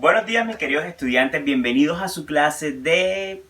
Buenos días mis queridos estudiantes, bienvenidos a su clase de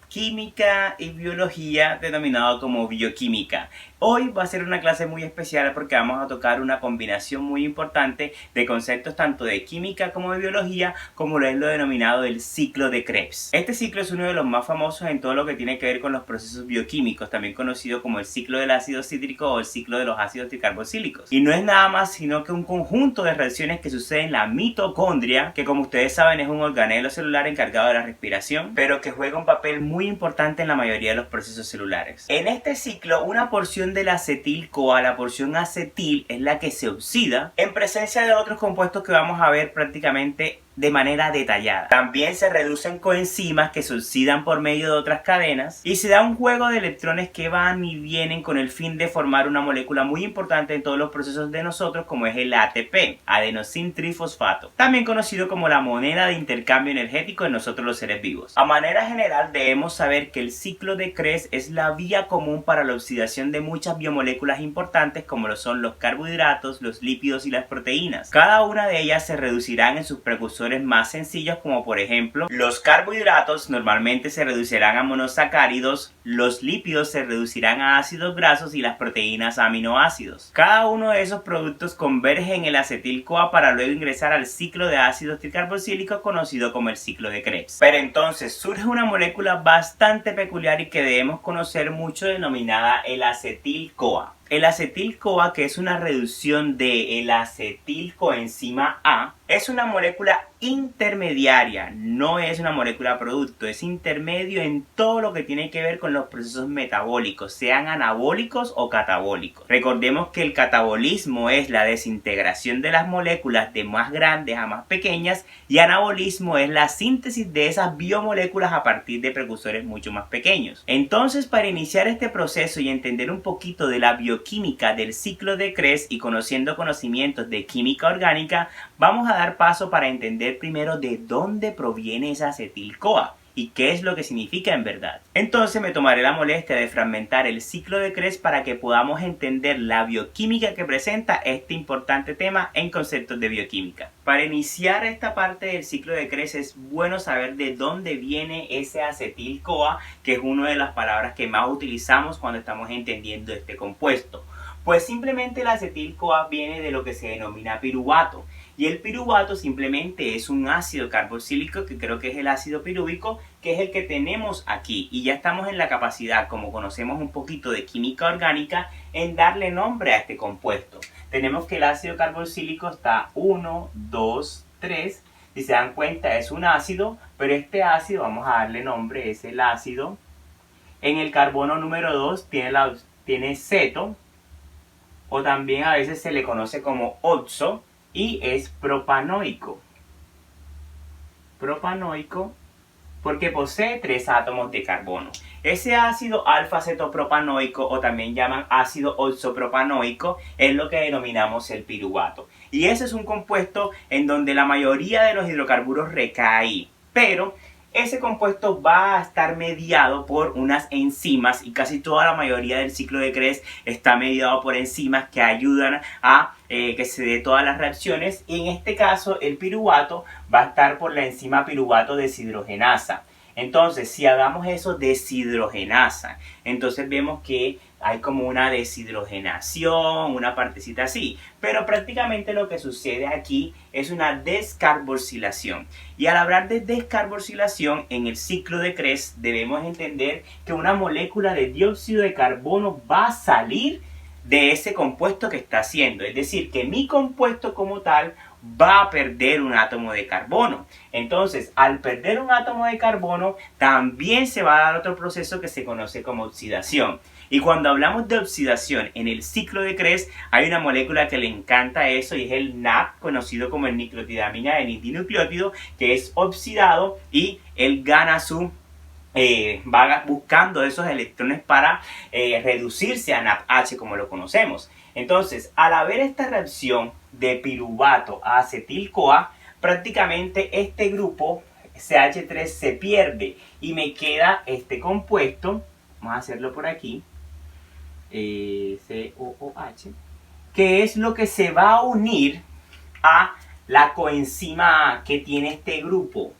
Química y Biología denominado como Bioquímica. Hoy va a ser una clase muy especial porque vamos a tocar una combinación muy importante de conceptos tanto de química como de biología, como lo es lo denominado el ciclo de Krebs. Este ciclo es uno de los más famosos en todo lo que tiene que ver con los procesos bioquímicos, también conocido como el ciclo del ácido cítrico o el ciclo de los ácidos tricarboxílicos. Y no es nada más sino que un conjunto de reacciones que suceden en la mitocondria, que como ustedes saben es un organelo celular encargado de la respiración, pero que juega un papel muy importante en la mayoría de los procesos celulares. En este ciclo, una porción del acetil-CoA, la porción acetil, es la que se oxida en presencia de otros compuestos que vamos a ver prácticamente de manera detallada. También se reducen coenzimas que se oxidan por medio de otras cadenas y se da un juego de electrones que van y vienen con el fin de formar una molécula muy importante en todos los procesos de nosotros, como es el ATP, adenosín trifosfato, también conocido como la moneda de intercambio energético en nosotros los seres vivos. A manera general debemos saber que el ciclo de Krebs es la vía común para la oxidación de muchas biomoléculas importantes como lo son los carbohidratos, los lípidos y las proteínas. Cada una de ellas se reducirán en sus precursores más sencillos, como por ejemplo los carbohidratos normalmente se reducirán a monosacáridos, los lípidos se reducirán a ácidos grasos y las proteínas a aminoácidos. Cada uno de esos productos converge en el acetil-CoA para luego ingresar al ciclo de ácidos tricarboxílicos conocido como el ciclo de Krebs. Pero entonces surge una molécula bastante peculiar y que debemos conocer mucho, denominada el acetil-CoA. El acetil-CoA, que es una reducción del acetilcoenzima A, es una molécula intermediaria, no es una molécula producto, es intermedio en todo lo que tiene que ver con los procesos metabólicos, sean anabólicos o catabólicos. Recordemos que el catabolismo es la desintegración de las moléculas de más grandes a más pequeñas y anabolismo es la síntesis de esas biomoléculas a partir de precursores mucho más pequeños. Entonces, para iniciar este proceso y entender un poquito de la bioquímica del ciclo de Krebs y conociendo conocimientos de química orgánica, vamos a dar paso para entender primero de dónde proviene esa acetil-CoA y qué es lo que significa en verdad. Entonces me tomaré la molestia de fragmentar el ciclo de Krebs para que podamos entender la bioquímica que presenta este importante tema en conceptos de bioquímica. Para iniciar esta parte del ciclo de Krebs es bueno saber de dónde viene ese acetil-CoA, que es una de las palabras que más utilizamos cuando estamos entendiendo este compuesto. Pues simplemente el acetil-CoA viene de lo que se denomina piruvato. Y el piruvato simplemente es un ácido carboxílico, que creo que es el ácido pirúvico, que es el que tenemos aquí. Y ya estamos en la capacidad, como conocemos un poquito de química orgánica, en darle nombre a este compuesto. Tenemos que el ácido carboxílico está 1, 2, 3. Si se dan cuenta es un ácido, pero este ácido, vamos a darle nombre, es el ácido. En el carbono número 2 tiene ceto, o también a veces se le conoce como oxo. Y es propanoico. Propanoico porque posee 3 átomos de carbono. Ese ácido alfa-cetopropanoico, o también llaman ácido oxopropanoico, es lo que denominamos el piruvato. Y ese es un compuesto en donde la mayoría de los hidrocarburos recae, pero ese compuesto va a estar mediado por unas enzimas y casi toda la mayoría del ciclo de Krebs está mediado por enzimas que ayudan a que se dé todas las reacciones, y en este caso el piruvato va a estar por la enzima piruvato deshidrogenasa. Entonces, si hagamos eso, deshidrogenasa, entonces vemos que hay como una deshidrogenación, una partecita así. Pero prácticamente lo que sucede aquí es una descarboxilación. Y al hablar de descarboxilación en el ciclo de Krebs, debemos entender que una molécula de dióxido de carbono va a salir de ese compuesto que está haciendo. Es decir, que mi compuesto como tal va a perder un átomo de carbono. Entonces, al perder un átomo de carbono, también se va a dar otro proceso que se conoce como oxidación. Y cuando hablamos de oxidación en el ciclo de Krebs, hay una molécula que le encanta eso y es el NAP, conocido como el nucleotidamina de dinucleótido, que es oxidado y él gana su va buscando esos electrones para reducirse a NADH como lo conocemos. Entonces, al haber esta reacción de piruvato a acetil-CoA, prácticamente este grupo CH3 se pierde y me queda este compuesto, vamos a hacerlo por aquí, COOH, que es lo que se va a unir a La coenzima A que tiene este grupo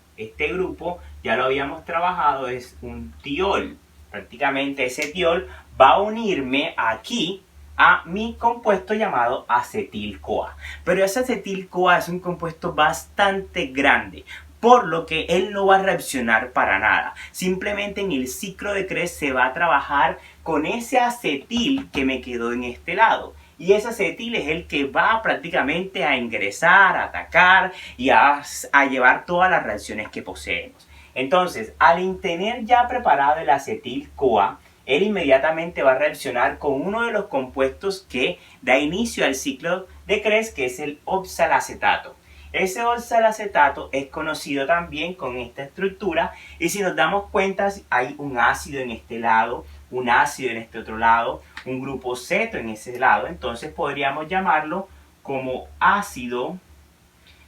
ya lo habíamos trabajado, es un tiol. Prácticamente ese tiol va a unirme aquí a mi compuesto llamado acetil-CoA. Pero ese acetil-CoA es un compuesto bastante grande, por lo que él no va a reaccionar para nada. Simplemente en el ciclo de Krebs se va a trabajar con ese acetil que me quedó en este lado. Y ese acetil es el que va prácticamente a ingresar, a atacar y a llevar todas las reacciones que poseemos. Entonces, al tener ya preparado el acetil-CoA, él inmediatamente va a reaccionar con uno de los compuestos que da inicio al ciclo de Krebs, que es el oxalacetato. Ese oxalacetato es conocido también con esta estructura, y si nos damos cuenta hay un ácido en este lado, un ácido en este otro lado, un grupo ceto en ese lado, entonces podríamos llamarlo como ácido,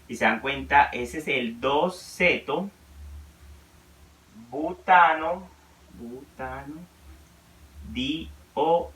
si se dan cuenta ese es el 2-ceto butano dioico,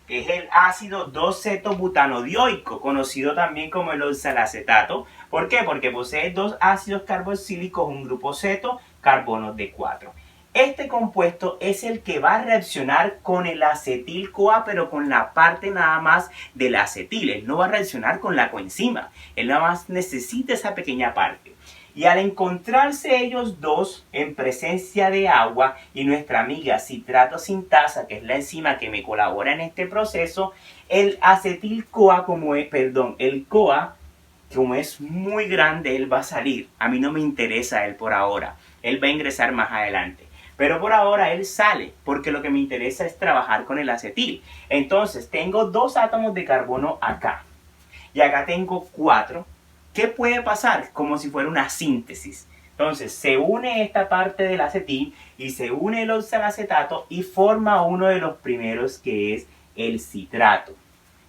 que es el ácido 2-ceto-butanodioico, conocido también como el oxalacetato. ¿Por qué? Porque posee dos ácidos carboxílicos, un grupo ceto, carbonos de 4. Este compuesto es el que va a reaccionar con el acetil-CoA, pero con la parte nada más del acetil. Él no va a reaccionar con la coenzima. Él nada más necesita esa pequeña parte. Y al encontrarse ellos dos en presencia de agua y nuestra amiga citrato sintasa, que es la enzima que me colabora en este proceso, el acetil-CoA, el CoA, como es muy grande, él va a salir. A mí no me interesa él por ahora. Él va a ingresar más adelante. Pero por ahora él sale, porque lo que me interesa es trabajar con el acetil. Entonces, tengo dos átomos de carbono acá. Y acá tengo 4. ¿Qué puede pasar? Como si fuera una síntesis. Entonces, se une esta parte del acetil y se une el oxalacetato y forma uno de los primeros, que es el citrato.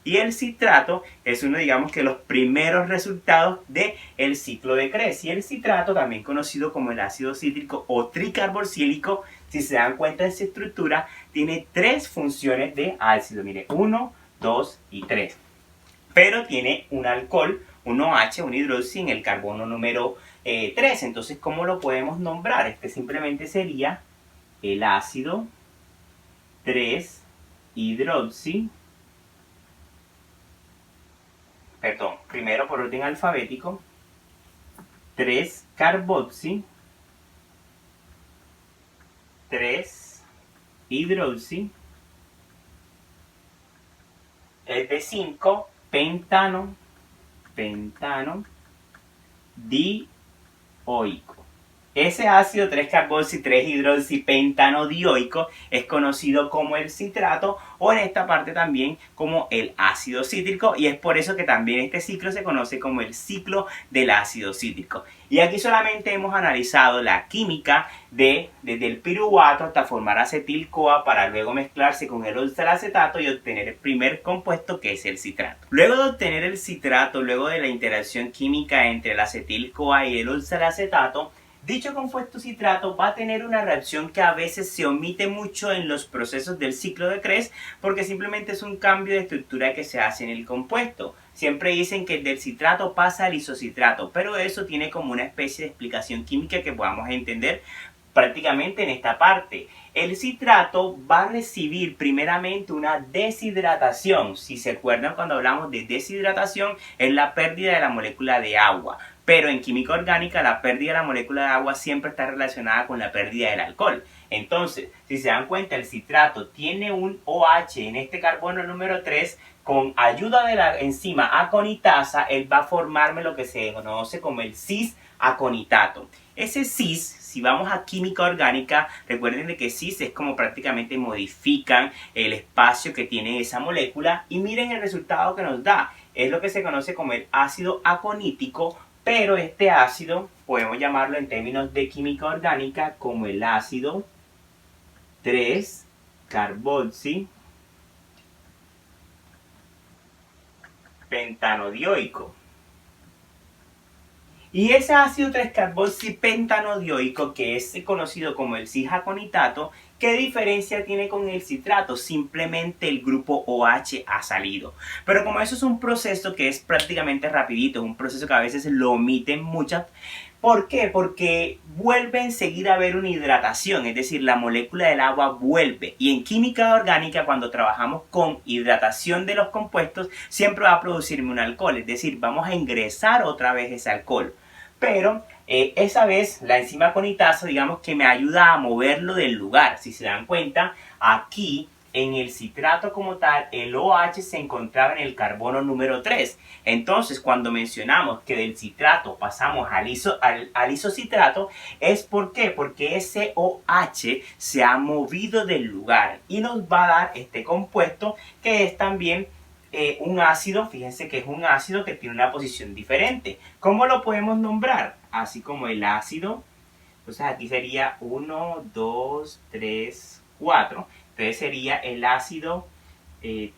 Y el citrato es uno, digamos, que los primeros resultados del ciclo de Krebs. Y el citrato, también conocido como el ácido cítrico o tricarboxílico, si se dan cuenta de su estructura, tiene 3 funciones de ácido. Mire, 1, 2 y 3. Pero tiene un alcohol, un OH, un hidróxido en el carbono número 3. Entonces, ¿cómo lo podemos nombrar? Este simplemente sería el ácido 3-hidroxi. Perdón, primero por orden alfabético, 3-carboxi, 3-hidroxi, es de 5, pentano dioico. Ese ácido 3-carboxi 3-hidroxipentano-dioico es conocido como el citrato, o en esta parte también como el ácido cítrico, y es por eso que también este ciclo se conoce como el ciclo del ácido cítrico. Y aquí solamente hemos analizado la química desde el piruvato hasta formar acetil-CoA para luego mezclarse con el oxalacetato y obtener el primer compuesto, que es el citrato. Luego de obtener el citrato, luego de la interacción química entre el acetil-CoA y el oxalacetato, dicho compuesto citrato va a tener una reacción que a veces se omite mucho en los procesos del ciclo de Krebs, porque simplemente es un cambio de estructura que se hace en el compuesto. Siempre dicen que del citrato pasa al isocitrato, pero eso tiene como una especie de explicación química que podamos entender prácticamente en esta parte. El citrato va a recibir primeramente una deshidratación. Si se acuerdan, cuando hablamos de deshidratación, es la pérdida de la molécula de agua. Pero en química orgánica la pérdida de la molécula de agua siempre está relacionada con la pérdida del alcohol. Entonces, si se dan cuenta, el citrato tiene un OH en este carbono número 3. Con ayuda de la enzima aconitasa, él va a formarme lo que se conoce como el cis-aconitato. Ese cis, si vamos a química orgánica, recuerden de que cis es como prácticamente modifican el espacio que tiene esa molécula, y miren el resultado que nos da. Es lo que se conoce como el ácido aconítico, pero este ácido podemos llamarlo en términos de química orgánica como el ácido 3-carboxi pentanodioico. Y ese ácido 3-carboxi pentanodioico, que es conocido como el cis-aconitato, ¿Qué diferencia tiene con el citrato? Simplemente el grupo OH ha salido. Pero como eso es un proceso que es prácticamente rapidito, es un proceso que a veces lo omiten muchas. ¿Por qué? Porque vuelve enseguida a haber una hidratación, es decir, la molécula del agua vuelve. Y en química orgánica, cuando trabajamos con hidratación de los compuestos, siempre va a producirme un alcohol, es decir, vamos a ingresar otra vez ese alcohol. Pero esa vez la enzima conitasa, digamos que me ayuda a moverlo del lugar. Si se dan cuenta, aquí en el citrato como tal, el OH se encontraba en el carbono número 3. Entonces, cuando mencionamos que del citrato pasamos al isocitrato, ¿es por qué? Porque ese OH se ha movido del lugar y nos va a dar este compuesto que es también un ácido. Fíjense que es un ácido que tiene una posición diferente. ¿Cómo lo podemos nombrar? Así como el ácido. Entonces aquí sería 1, 2, 3, 4. Entonces sería el ácido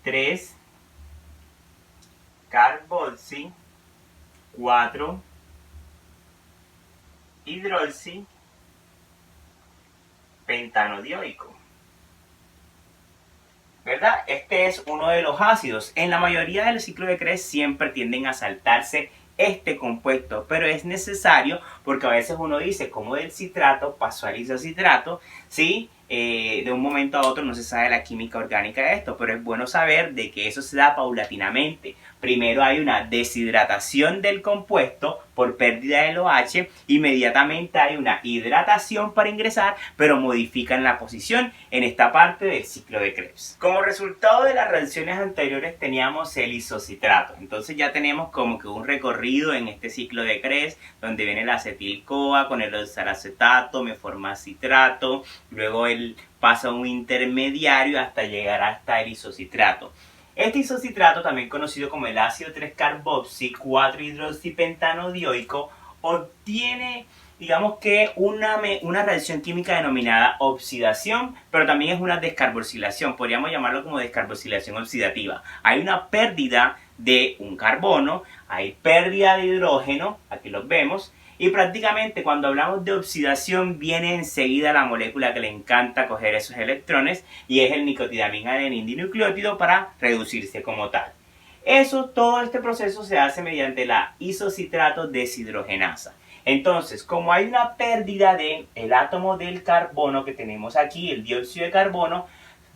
3 carboxi, 4 hidroxi pentanodioico. ¿Verdad? Este es uno de los ácidos. En la mayoría del ciclo de Krebs siempre tienden a saltarse este compuesto, pero es necesario porque a veces uno dice como del citrato pasó al isocitrato, ¿sí? De un momento a otro no se sabe la química orgánica de esto, pero es bueno saber de que eso se da paulatinamente. Primero hay una deshidratación del compuesto por pérdida del OH, inmediatamente hay una hidratación para ingresar, pero modifican la posición en esta parte del ciclo de Krebs. Como resultado de las reacciones anteriores teníamos el isocitrato, entonces ya tenemos como que un recorrido en este ciclo de Krebs donde viene la acetil-CoA con el oxalacetato, me forma citrato, luego él pasa a un intermediario hasta llegar hasta el isocitrato. Este isocitrato, también conocido como el ácido 3-carboxi 4-hidroxipentanodioico, obtiene, digamos que una reacción química denominada oxidación, pero también es una descarboxilación, podríamos llamarlo como descarboxilación oxidativa. Hay una pérdida de un carbono, hay pérdida de hidrógeno, aquí los vemos, y prácticamente cuando hablamos de oxidación viene enseguida la molécula que le encanta coger esos electrones y es el nicotidamina adenin dinucleótido para reducirse como tal. Todo este proceso se hace mediante la isocitrato deshidrogenasa. Entonces, como hay una pérdida del átomo del carbono que tenemos aquí, el dióxido de carbono,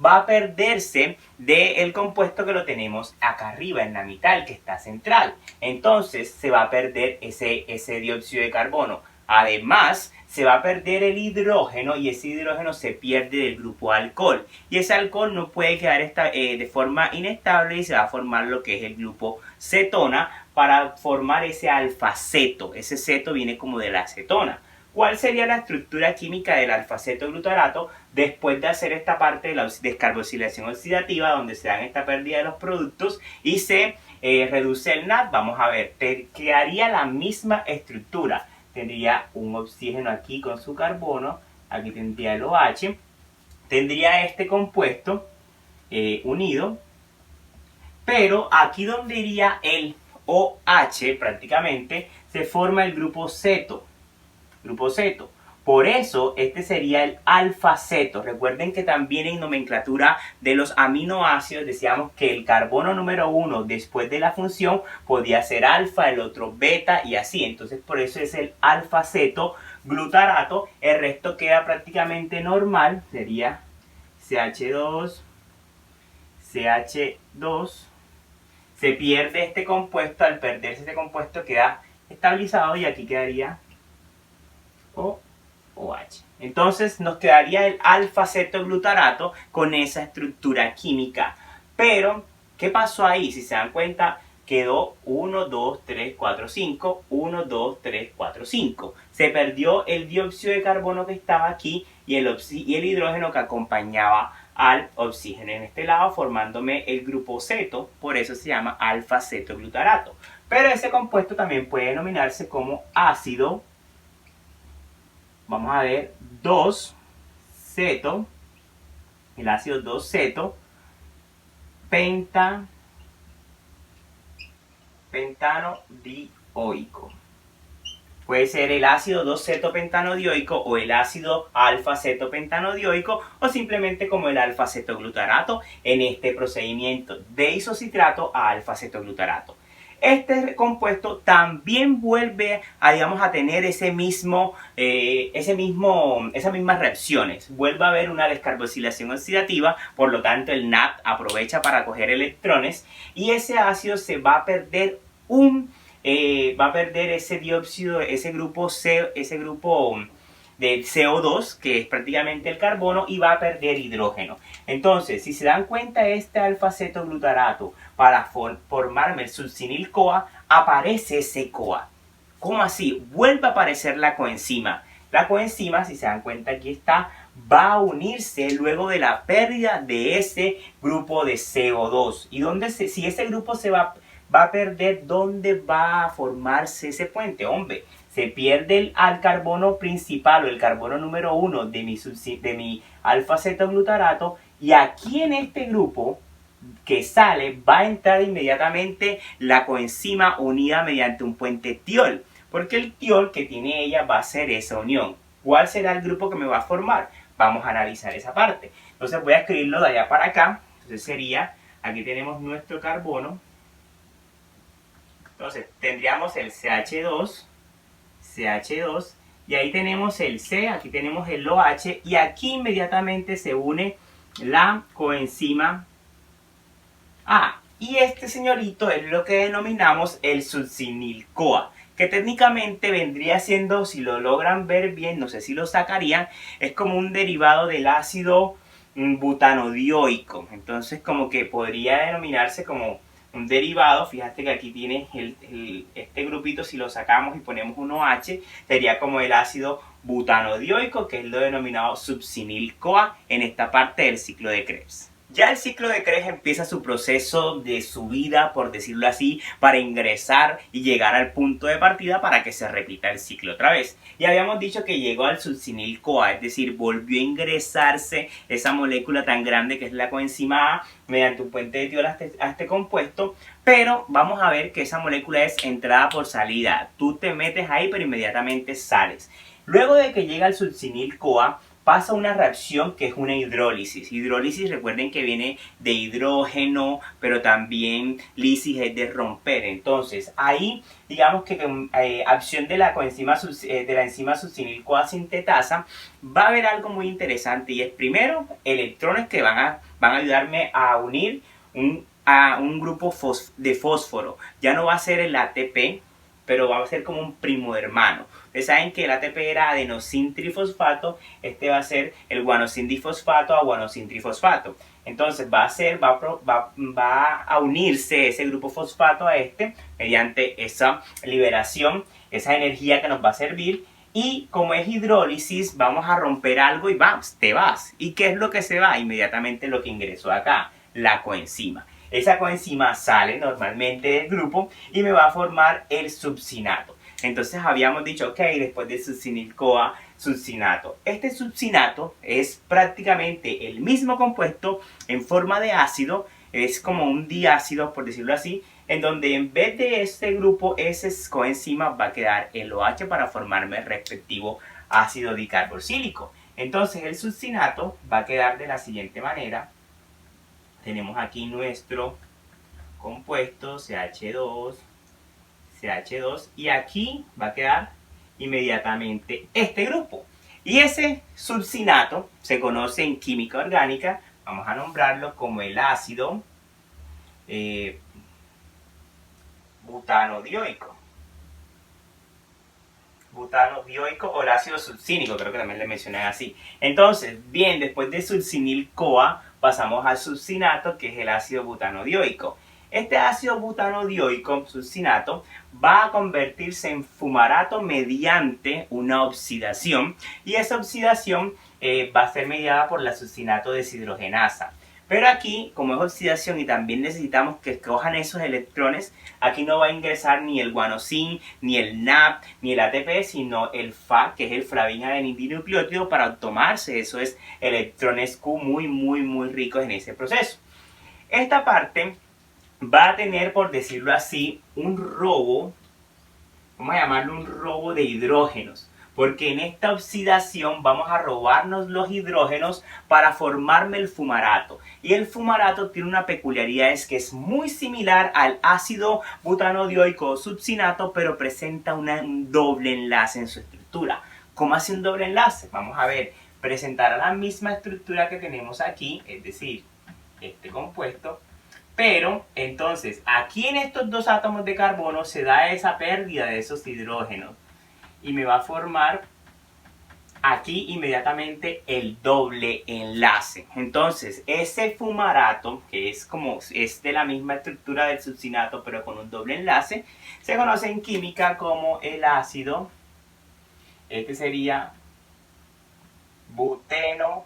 va a perderse del compuesto que lo tenemos acá arriba, en la mitad, el que está central. Entonces, se va a perder ese dióxido de carbono. Además, se va a perder el hidrógeno y ese hidrógeno se pierde del grupo alcohol. Y ese alcohol no puede quedar de forma inestable y se va a formar lo que es el grupo cetona para formar ese alfaceto. Ese ceto viene como de la acetona. ¿Cuál sería la estructura química del alfaceto-glutarato después de hacer esta parte de la descarboxilación oxidativa donde se dan esta pérdida de los productos y se reduce el NAD? Vamos a ver, quedaría la misma estructura. Tendría un oxígeno aquí con su carbono, aquí tendría el OH, tendría este compuesto unido, pero aquí donde iría el OH prácticamente se forma el grupo ceto. Por eso este sería el alfa-ceto. Recuerden que también en nomenclatura de los aminoácidos decíamos que el carbono número 1 después de la función podía ser alfa, el otro beta y así. Entonces por eso es el alfa-ceto glutarato. El resto queda prácticamente normal. Sería CH2, CH2. Se pierde este compuesto. Al perderse este compuesto queda estabilizado y aquí quedaría OH. Entonces nos quedaría el alfa-cetoglutarato con esa estructura química. Pero, ¿qué pasó ahí? Si se dan cuenta, quedó 1, 2, 3, 4, 5, 1, 2, 3, 4, 5. Se perdió el dióxido de carbono que estaba aquí y el hidrógeno que acompañaba al oxígeno en este lado, formándome el grupo ceto, por eso se llama alfa-cetoglutarato. Pero ese compuesto también puede denominarse como ácido, vamos a ver, 2-ceto, el ácido 2-ceto, pentanodioico. Puede ser el ácido 2-cetopentanodioico o el ácido alfa-cetopentanodioico o simplemente como el alfa-cetoglutarato en este procedimiento de isocitrato a alfa-cetoglutarato. Este compuesto también vuelve a, digamos, a tener esas mismas reacciones. Vuelve a haber una descarboxilación oxidativa, por lo tanto el NAP aprovecha para coger electrones y ese ácido se va a perder ese dióxido, ese grupo de CO2, que es prácticamente el carbono, y va a perder hidrógeno. Entonces, si se dan cuenta, este alfa-cetoglutarato, para formarme el succinil-CoA, aparece ese CoA. ¿Cómo así? Vuelve a aparecer la coenzima. La coenzima, si se dan cuenta, aquí está, va a unirse luego de la pérdida de ese grupo de CO2. ¿Y si ese grupo se va a perder, dónde va a formarse ese puente? Hombre, se pierde al carbono principal o el carbono número 1 de mi alfa-cetoglutarato, y aquí en este grupo que sale va a entrar inmediatamente la coenzima unida mediante un puente tiol, porque el tiol que tiene ella va a ser esa unión. ¿Cuál será el grupo que me va a formar? Vamos a analizar esa parte. Entonces voy a escribirlo de allá para acá. Entonces sería, aquí tenemos nuestro carbono. Entonces tendríamos el CH2, y ahí tenemos el C, aquí tenemos el OH, y aquí inmediatamente se une la coenzima A. Y este señorito es lo que denominamos el succinil-CoA, que técnicamente vendría siendo, si lo logran ver bien, no sé si lo sacarían, es como un derivado del ácido butanodioico. Entonces como que podría denominarse como un derivado. Fíjate que aquí tienes este grupito, si lo sacamos y ponemos un OH, sería como el ácido butanodioico, que es lo denominado succinil-CoA en esta parte del ciclo de Krebs. Ya el ciclo de Krebs empieza su proceso de subida, por decirlo así, para ingresar y llegar al punto de partida para que se repita el ciclo otra vez. Y habíamos dicho que llegó al succinil-CoA, es decir, volvió a ingresarse esa molécula tan grande que es la coenzima A mediante un puente de tiol a este compuesto, pero vamos a ver que esa molécula es entrada por salida. Tú te metes ahí pero inmediatamente sales. Luego de que llega al succinil-CoA, pasa una reacción que es una hidrólisis. Hidrólisis, recuerden que viene de hidrógeno, pero también lisis es de romper. Entonces, ahí, digamos que acción de la enzima succinil-CoA sintetasa, va a haber algo muy interesante, y es primero electrones que van a ayudarme a unir a un grupo de fósforo. Ya no va a ser el ATP, pero va a ser como un primo hermano. Ustedes saben que el ATP era adenosin trifosfato, este va a ser el guanosin difosfato a guanosin trifosfato. Entonces va a unirse ese grupo fosfato a este mediante esa liberación, esa energía que nos va a servir. Y como es hidrólisis, vamos a romper algo y te vas. ¿Y qué es lo que se va? Inmediatamente lo que ingresó acá, la coenzima. Esa coenzima sale normalmente del grupo y me va a formar el succinato. Entonces habíamos dicho, ok, después de succinil-CoA, succinato. Este succinato es prácticamente el mismo compuesto en forma de ácido, es como un diácido, por decirlo así, en donde en vez de este grupo, ese coenzima va a quedar el OH para formarme el respectivo ácido dicarboxílico. Entonces el succinato va a quedar de la siguiente manera. Tenemos aquí nuestro compuesto CH2, y aquí va a quedar inmediatamente este grupo. Y ese succinato se conoce en química orgánica, vamos a nombrarlo como el ácido butanodioico. O el ácido succínico, creo que también le mencioné así. Entonces, bien, después de succinil-CoA pasamos al succinato, que es el ácido butanodioico. Este ácido butanodioico, succinato, va a convertirse en fumarato mediante una oxidación, y esa oxidación va a ser mediada por la succinato deshidrogenasa. Pero aquí, como es oxidación y también necesitamos que cojan esos electrones, aquí no va a ingresar ni el guanosin, ni el NAP, ni el ATP, sino el FA, que es el flavina-adenidinnucleótido, para tomarse esos electrones Q muy ricos en ese proceso. Esta parte va a tener, por decirlo así, un robo vamos a llamarlo un robo de hidrógenos. Porque en esta oxidación vamos a robarnos los hidrógenos para formarme el fumarato. Y el fumarato tiene una peculiaridad, es que es muy similar al ácido butanodioico o succinato, pero presenta un doble enlace en su estructura. ¿Cómo hace un doble enlace? Vamos a ver, presentará la misma estructura que tenemos aquí, es decir, este compuesto. Pero entonces aquí en estos dos átomos de carbono se da esa pérdida de esos hidrógenos. Y me va a formar aquí inmediatamente el doble enlace. Entonces, ese fumarato, que es de la misma estructura del succinato, pero con un doble enlace, se conoce en química como el ácido. Este sería buteno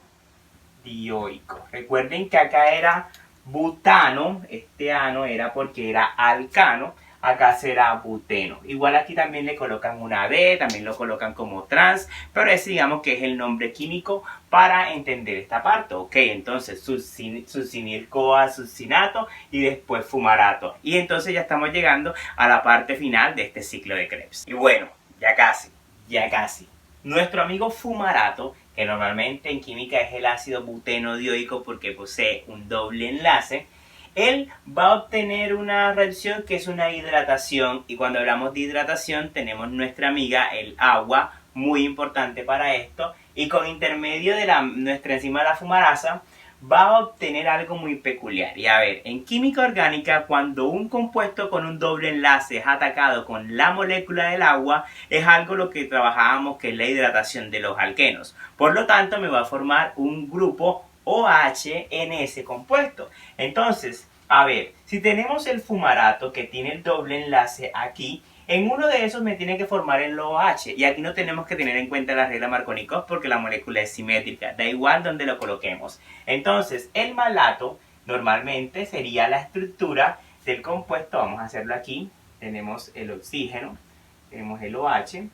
dioico. Recuerden que acá era butano, este ano era porque era alcano. Acá será buteno. Igual aquí también le colocan una B, también lo colocan como trans, pero ese digamos que es el nombre químico para entender esta parte. Ok, entonces succinil-CoA, succinato y después fumarato. Y entonces ya estamos llegando a la parte final de este ciclo de Krebs. Y bueno, ya casi. Nuestro amigo fumarato, que normalmente en química es el ácido buteno dioico porque posee un doble enlace, él va a obtener una reacción que es una hidratación, y cuando hablamos de hidratación tenemos nuestra amiga el agua, muy importante para esto, y con intermedio de nuestra enzima la fumarasa va a obtener algo muy peculiar. Y a ver, en química orgánica, cuando un compuesto con un doble enlace es atacado con la molécula del agua, es algo lo que trabajábamos que es la hidratación de los alquenos. Por lo tanto, me va a formar un grupo OH en ese compuesto. Entonces, a ver, si tenemos el fumarato que tiene el doble enlace aquí, en uno de esos me tiene que formar el OH. Y aquí no tenemos que tener en cuenta la regla Markovnikov porque la molécula es simétrica. Da igual donde lo coloquemos. Entonces, el malato normalmente sería la estructura del compuesto. Vamos a hacerlo aquí. Tenemos el oxígeno, tenemos el OH.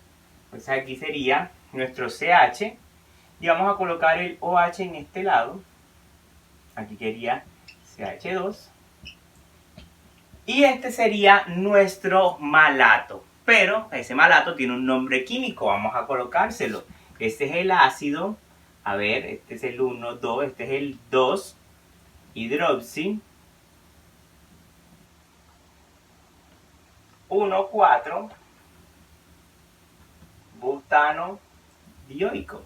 Pues aquí sería nuestro CH. Y vamos a colocar el OH en este lado. Aquí quería CH2. Y este sería nuestro malato. Pero ese malato tiene un nombre químico. Vamos a colocárselo. Este es el ácido. A ver, este es el 1, 2. Este es el 2. Hidroxi. 1, 4. Butano dioico.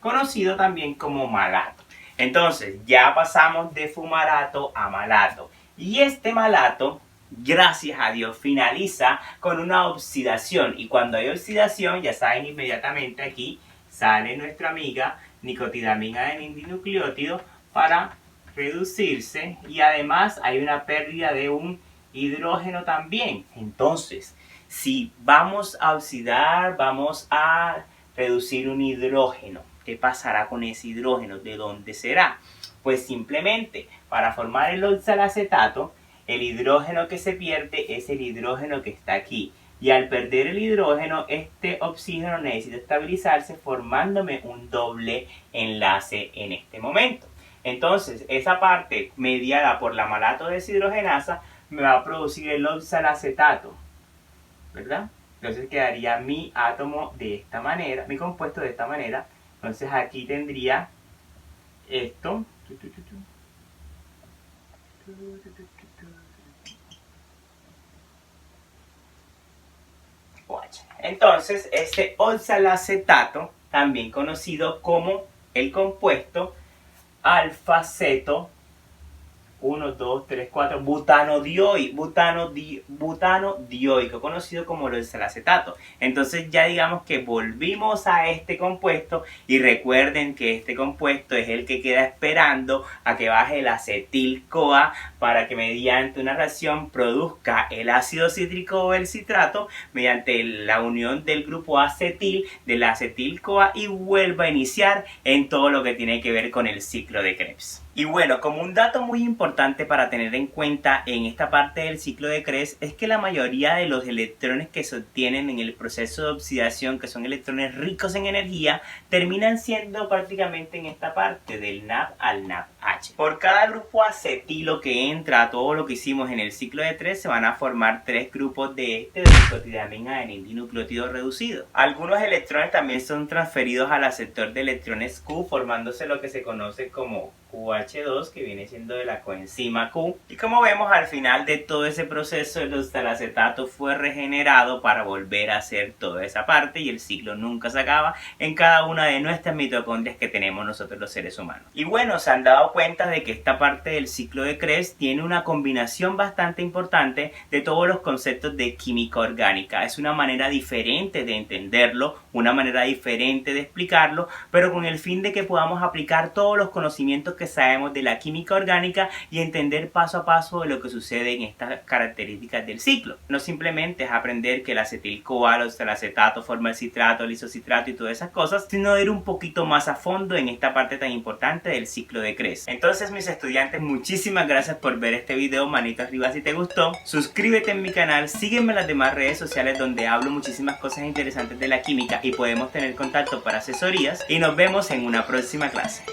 Conocido también como malato. Entonces, ya pasamos de fumarato a malato. Y este malato, gracias a Dios, finaliza con una oxidación. Y cuando hay oxidación, ya saben, inmediatamente aquí sale nuestra amiga nicotidamina de dinucleótido para reducirse. Y además hay una pérdida de un hidrógeno también. Entonces, si vamos a oxidar, vamos a reducir un hidrógeno. ¿Qué pasará con ese hidrógeno? ¿De dónde será? Pues simplemente para formar el oxalacetato, el hidrógeno que se pierde es el hidrógeno que está aquí. Y al perder el hidrógeno, este oxígeno necesita estabilizarse formándome un doble enlace en este momento. Entonces, esa parte mediada por la malato deshidrogenasa me va a producir el oxalacetato, ¿verdad? Entonces quedaría mi átomo de esta manera, mi compuesto de esta manera. Entonces aquí tendría esto. Entonces este oxalacetato, también conocido como el compuesto alfa-ceto 1, 2, 3, 4, butano dioico, conocido como el oxalacetato. Entonces ya digamos que volvimos a este compuesto y recuerden que este compuesto es el que queda esperando a que baje el acetil-CoA para que mediante una reacción produzca el ácido cítrico o el citrato mediante la unión del grupo acetil del acetil-CoA y vuelva a iniciar en todo lo que tiene que ver con el ciclo de Krebs. Y bueno, como un dato muy importante para tener en cuenta en esta parte del ciclo de Krebs es que la mayoría de los electrones que se obtienen en el proceso de oxidación, que son electrones ricos en energía, terminan siendo prácticamente en esta parte del NAP al NAPH. Por cada grupo acetilo que entra a todo lo que hicimos en el ciclo de 3 se van a formar 3 grupos de este dinucleotidamin adenina dinucleótido reducido. Algunos electrones también son transferidos al aceptor de electrones Q, formándose lo que se conoce como QH2, que viene siendo de la coenzima Q. Y como vemos, al final de todo ese proceso el oxalacetato fue regenerado para volver a hacer toda esa parte, y el ciclo nunca se acaba en cada una de nuestras mitocondrias que tenemos nosotros los seres humanos. Y bueno, se han dado cuenta de que esta parte del ciclo de Krebs tiene una combinación bastante importante de todos los conceptos de química orgánica. Es una manera diferente de entenderlo, una manera diferente de explicarlo, pero con el fin de que podamos aplicar todos los conocimientos que sabemos de la química orgánica y entender paso a paso de lo que sucede en estas características del ciclo. No simplemente es aprender que el acetil-CoA, el oxalacetato forma el citrato, el isocitrato y todas esas cosas, sino ir un poquito más a fondo en esta parte tan importante del ciclo de Krebs. Entonces, mis estudiantes, muchísimas gracias por ver este video. Manito arriba si te gustó, suscríbete en mi canal, sígueme en las demás redes sociales donde hablo muchísimas cosas interesantes de la química y podemos tener contacto para asesorías, y nos vemos en una próxima clase.